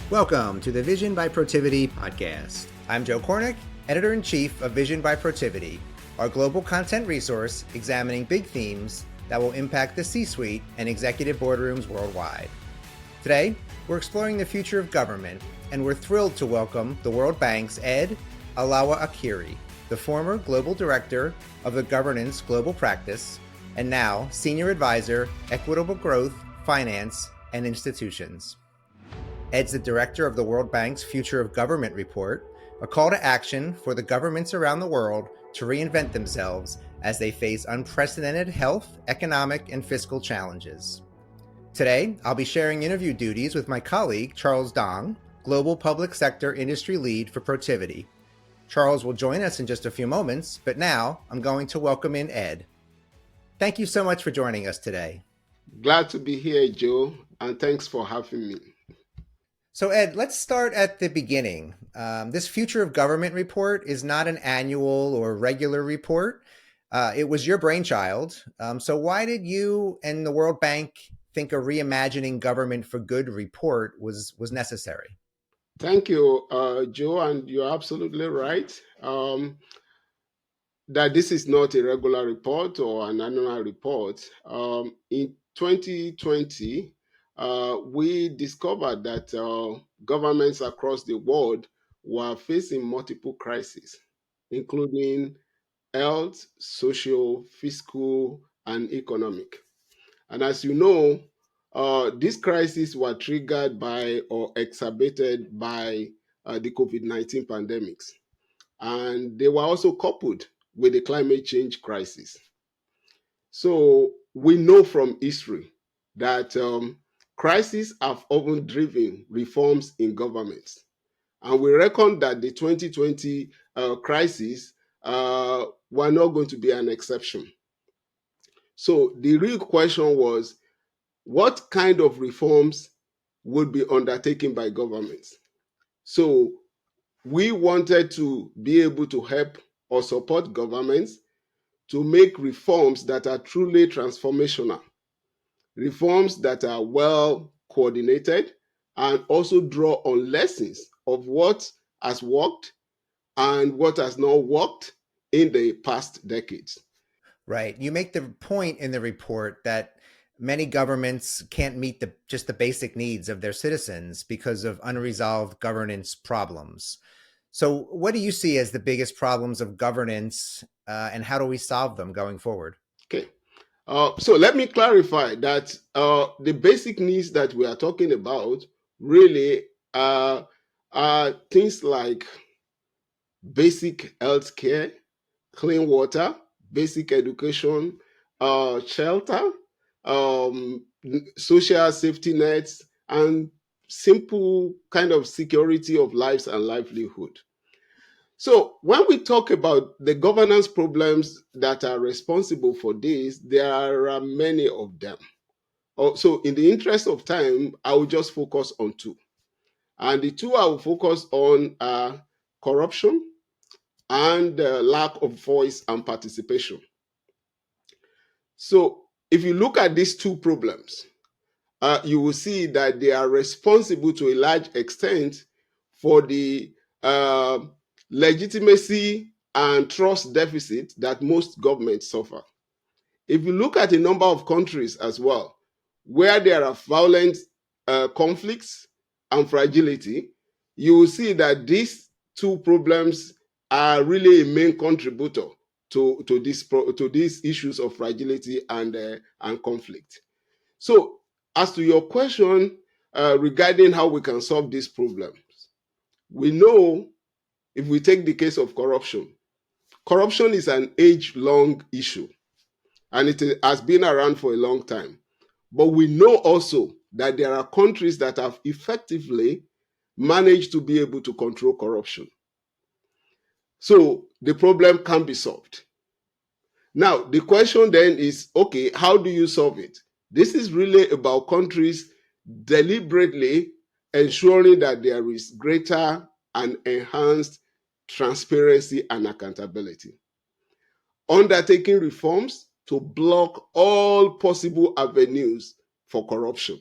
Welcome to the Vision by Protiviti podcast. I'm Joe Kornick, Editor-in-Chief of Vision by Protiviti, our global content resource examining big themes that will impact the C-suite and executive boardrooms worldwide. Today, we're exploring the future of government, and we're thrilled to welcome the World Bank's Ed Olowo-Okere, the former Global Director of the Governance Global Practice, and now Senior Advisor, Equitable Growth, Finance, and Institutions. Ed's the director of the World Bank's Future of Government report, a call to action for the governments around the world to reinvent themselves as they face unprecedented health, economic, and fiscal challenges. Today, I'll be sharing interview duties with my colleague, Charles Dong, Global Public Sector Industry Lead for Protiviti. Charles will join us in just a few moments, but now I'm going to welcome in Ed. Thank you so much for joining us today. Glad to be here, Joe, and thanks for having me. So Ed, let's start at the beginning. This Future of Government report is not an annual or regular report. It was your brainchild. So why did you and the World Bank think a Reimagining Government for Good report was necessary? Thank you, Joe, and you're absolutely right that this is not a regular report or an annual report. In 2020, we discovered that governments across the world were facing multiple crises, including health, social, fiscal, and economic. And as you know, these crises were triggered by or exacerbated by the COVID-19 pandemics. And they were also coupled with the climate change crisis. So we know from history that crises have often driven reforms in governments. And we reckon that the 2020 crisis were not going to be an exception. So the real question was, what kind of reforms would be undertaken by governments? So we wanted to be able to help or support governments to make reforms that are truly transformational, reforms that are well coordinated, and also draw on lessons of what has worked and what has not worked in the past decades. Right. You make the point in the report that many governments can't meet just the basic needs of their citizens because of unresolved governance problems. So what do you see as the biggest problems of governance and how do we solve them going forward? Okay. So let me clarify that the basic needs that we are talking about really are things like basic health care, clean water, basic education, shelter, social safety nets, and simple kind of security of lives and livelihood. So when we talk about the governance problems that are responsible for this, there are many of them. So in the interest of time, I will just focus on two. And the two I will focus on are corruption and lack of voice and participation. So if you look at these two problems, you will see that they are responsible to a large extent for the legitimacy and trust deficit that most governments suffer. If you look at a number of countries as well, where there are violent conflicts and fragility, you will see that these two problems are really a main contributor to these issues of fragility and conflict. So, as to your question regarding how we can solve these problems, we know if we take the case of corruption, corruption is an age-long issue and it has been around for a long time. But we know also that there are countries that have effectively managed to be able to control corruption. So the problem can be solved. Now, the question then is, okay, how do you solve it? This is really about countries deliberately ensuring that there is greater and enhanced transparency and accountability. Undertaking reforms to block all possible avenues for corruption.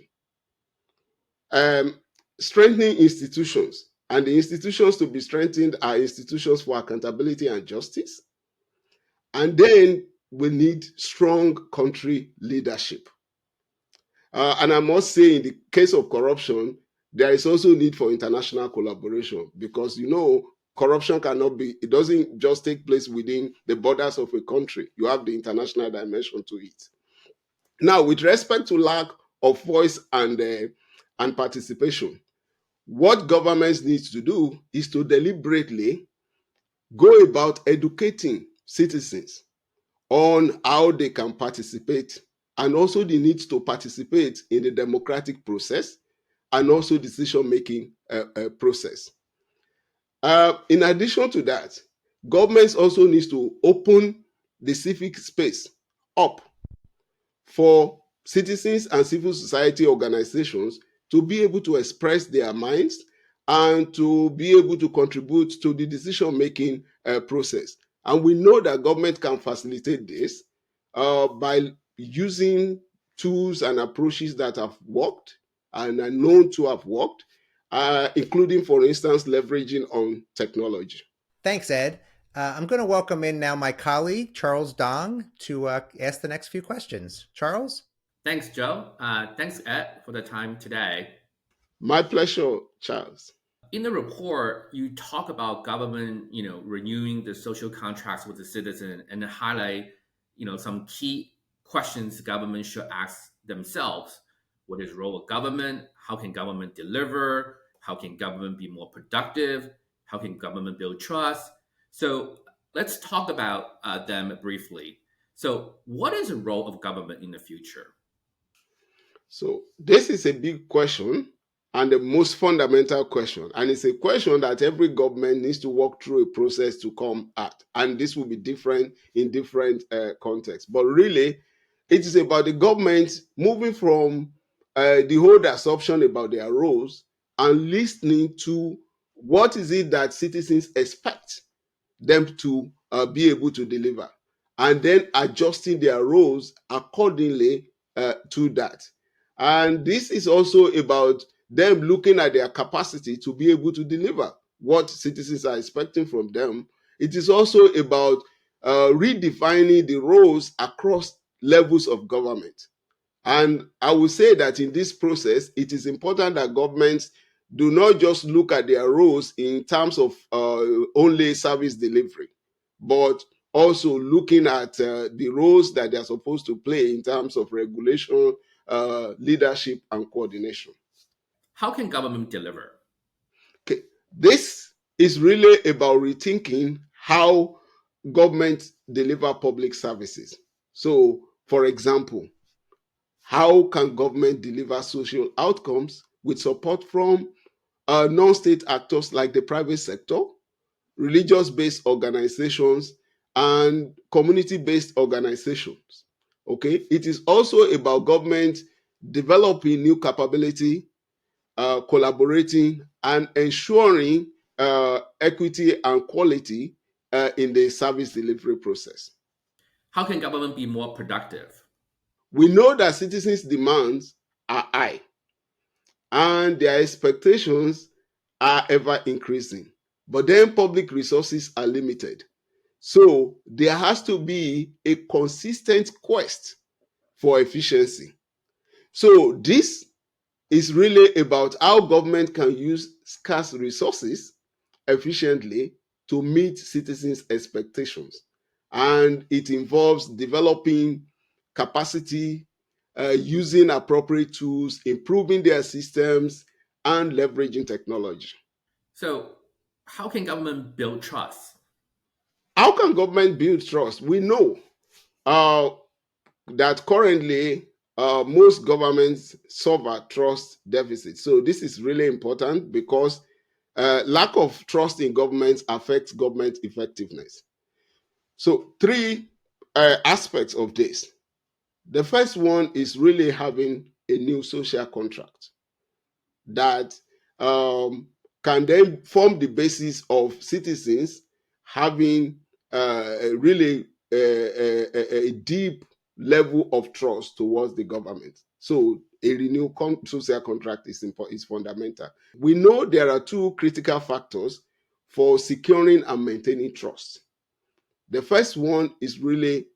strengthening institutions. And the institutions to be strengthened are institutions for accountability and justice. And then we need strong country leadership. And I must say, in the case of corruption, there is also need for international collaboration because, corruption cannot be, it doesn't just take place within the borders of a country. You have the international dimension to it. Now, with respect to lack of voice and participation, what governments need to do is to deliberately go about educating citizens on how they can participate and also the need to participate in the democratic process and also decision-making process. In addition to that, governments also needs to open the civic space up for citizens and civil society organizations to be able to express their minds and to be able to contribute to the decision-making process. And we know that government can facilitate this by using tools and approaches that have worked and are known to have worked, including, for instance, leveraging on technology. Thanks, Ed. I'm going to welcome in now my colleague, Charles Dong, to ask the next few questions. Charles? Thanks, Joe. Thanks, Ed, for the time today. My pleasure, Charles. In the report, you talk about government, renewing the social contracts with the citizen and highlight, some key questions government should ask themselves. What is the role of government? How can government deliver? How can government be more productive? How can government build trust? So let's talk about them briefly. So what is the role of government in the future? So this is a big question and the most fundamental question. And it's a question that every government needs to walk through a process to come at. And this will be different in different contexts. But really, it is about the government moving from the old assumption about their roles and listening to what is it that citizens expect them to be able to deliver, and then adjusting their roles accordingly to that. And this is also about them looking at their capacity to be able to deliver what citizens are expecting from them. It is also about redefining the roles across levels of government. And I would say that in this process, it is important that governments do not just look at their roles in terms of only service delivery, but also looking at the roles that they are supposed to play in terms of regulation, leadership, and coordination. How can government deliver? Okay. This is really about rethinking how government deliver public services. So, for example, how can government deliver social outcomes with support from non-state actors like the private sector, religious-based organizations, and community-based organizations? Okay, it is also about government developing new capability, collaborating, and ensuring equity and quality in the service delivery process. How can government be more productive? We know that citizens' demands are high and their expectations are ever increasing. But then public resources are limited. So there has to be a consistent quest for efficiency. So this is really about how government can use scarce resources efficiently to meet citizens' expectations. And it involves developing capacity, using appropriate tools, improving their systems, and leveraging technology. So, how can government build trust? How can government build trust? We know uh, that currently most governments suffer trust deficit. So this is really important because lack of trust in governments affects government effectiveness. So three aspects of this. The first one is really having a new social contract that can then form the basis of citizens having really a deep level of trust towards the government. So a renewed social contract is fundamental. We know there are two critical factors for securing and maintaining trust. The first one is really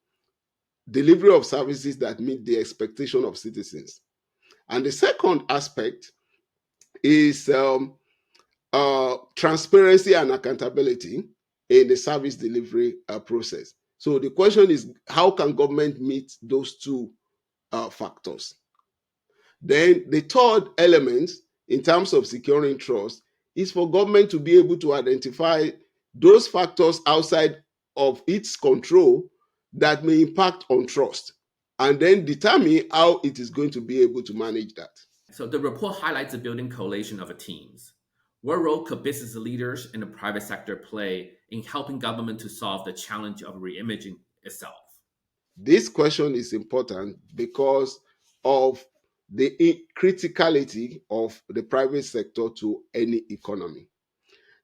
delivery of services that meet the expectation of citizens. And the second aspect is transparency and accountability in the service delivery process. So the question is, how can government meet those two factors? Then the third element in terms of securing trust is for government to be able to identify those factors outside of its control that may impact on trust, and then determine how it is going to be able to manage that. So the report highlights the building coalition of teams. What role could business leaders and the private sector play in helping government to solve the challenge of reimaging itself? This question is important because of the criticality of the private sector to any economy.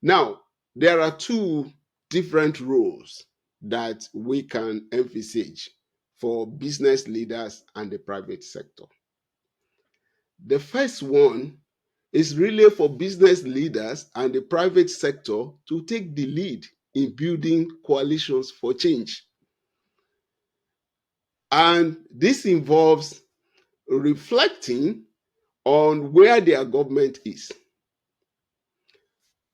Now, there are two different roles that we can envisage for business leaders and the private sector. The first one is really for business leaders and the private sector to take the lead in building coalitions for change. And this involves reflecting on where their government is,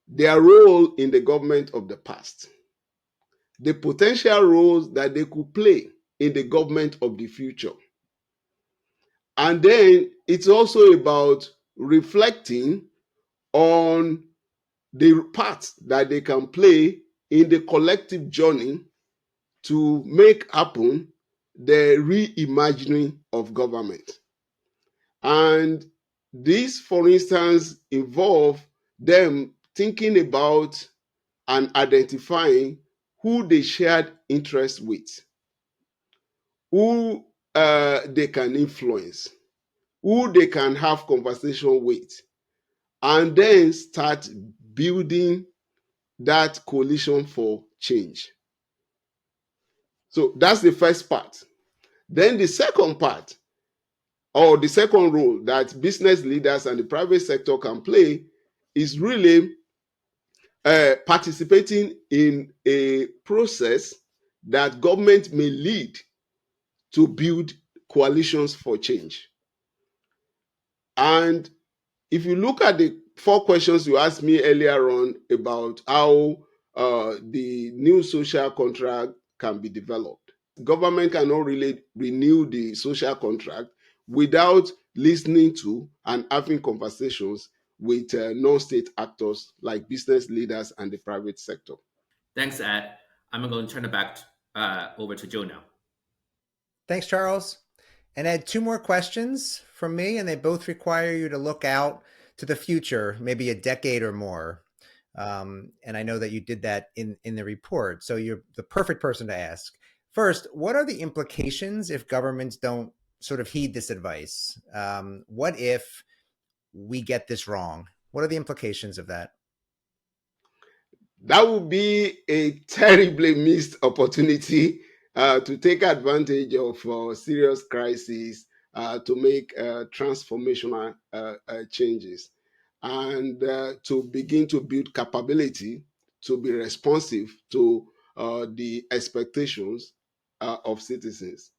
their role in the government of the past, the potential roles that they could play in the government of the future. And then it's also about reflecting on the part that they can play in the collective journey to make happen the reimagining of government. And this, for instance, involve them thinking about and identifying who they shared interest with, who they can influence, who they can have conversation with, and then start building that coalition for change. So that's the first part. Then the second part, or the second role that business leaders and the private sector can play, is really participating in a process that government may lead to build coalitions for change. And if you look at the four questions you asked me earlier on about how the new social contract can be developed, government cannot really renew the social contract without listening to and having conversations with non-state actors like business leaders and the private sector. Thanks, Ed. I'm going to turn it back over to Joe now. Thanks, Charles. And Ed, two more questions from me, and they both require you to look out to the future, maybe a decade or more. And I know that you did that in the report, so you're the perfect person to ask. First, what are the implications if governments don't sort of heed this advice? What if we get this wrong? What are the implications of that? That would be a terribly missed opportunity to take advantage of serious crises to make transformational changes and to begin to build capability to be responsive to the expectations of citizens.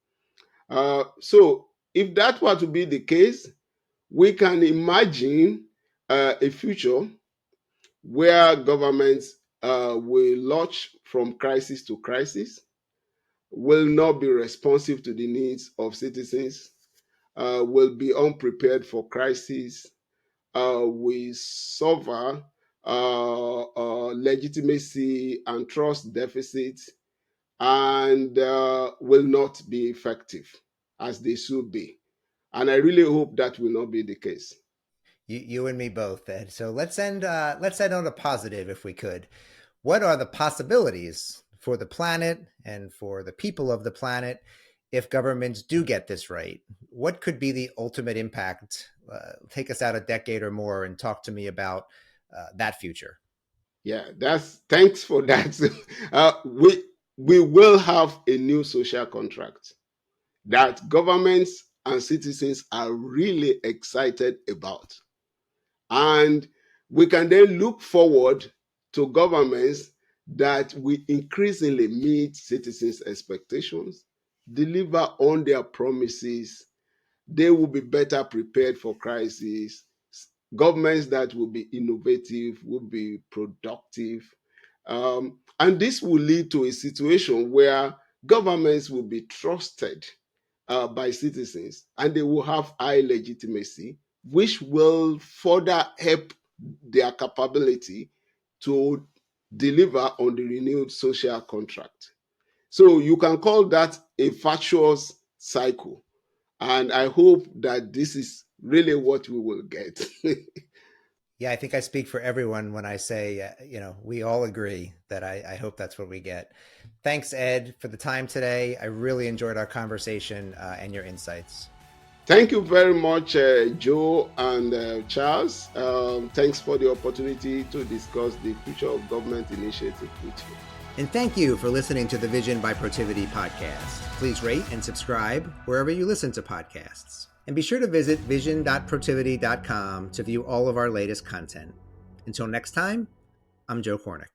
So if that were to be the case, we can imagine a future where governments will lurch from crisis to crisis, will not be responsive to the needs of citizens, will be unprepared for crisis, will suffer legitimacy and trust deficits, and will not be effective as they should be. And I really hope that will not be the case. You and me both, Ed. So let's end on a positive, if we could. What are the possibilities for the planet and for the people of the planet if governments do get this right? What could be the ultimate impact? Take us out a decade or more and talk to me about that future. Yeah, thanks for that. We will have a new social contract that governments and citizens are really excited about. And we can then look forward to governments that will increasingly meet citizens' expectations, deliver on their promises. They will be better prepared for crises. Governments that will be innovative, will be productive. And this will lead to a situation where governments will be trusted by citizens and they will have high legitimacy, which will further help their capability to deliver on the renewed social contract. So you can call that a virtuous cycle. And I hope that this is really what we will get. Yeah, I think I speak for everyone when I say, we all agree that I hope that's what we get. Thanks, Ed, for the time today. I really enjoyed our conversation and your insights. Thank you very much, Joe and Charles. Thanks for the opportunity to discuss the future of government initiative with you. And thank you for listening to the Vision by Protiviti podcast. Please rate and subscribe wherever you listen to podcasts. And be sure to visit vision.protiviti.com to view all of our latest content. Until next time, I'm Joe Cornick.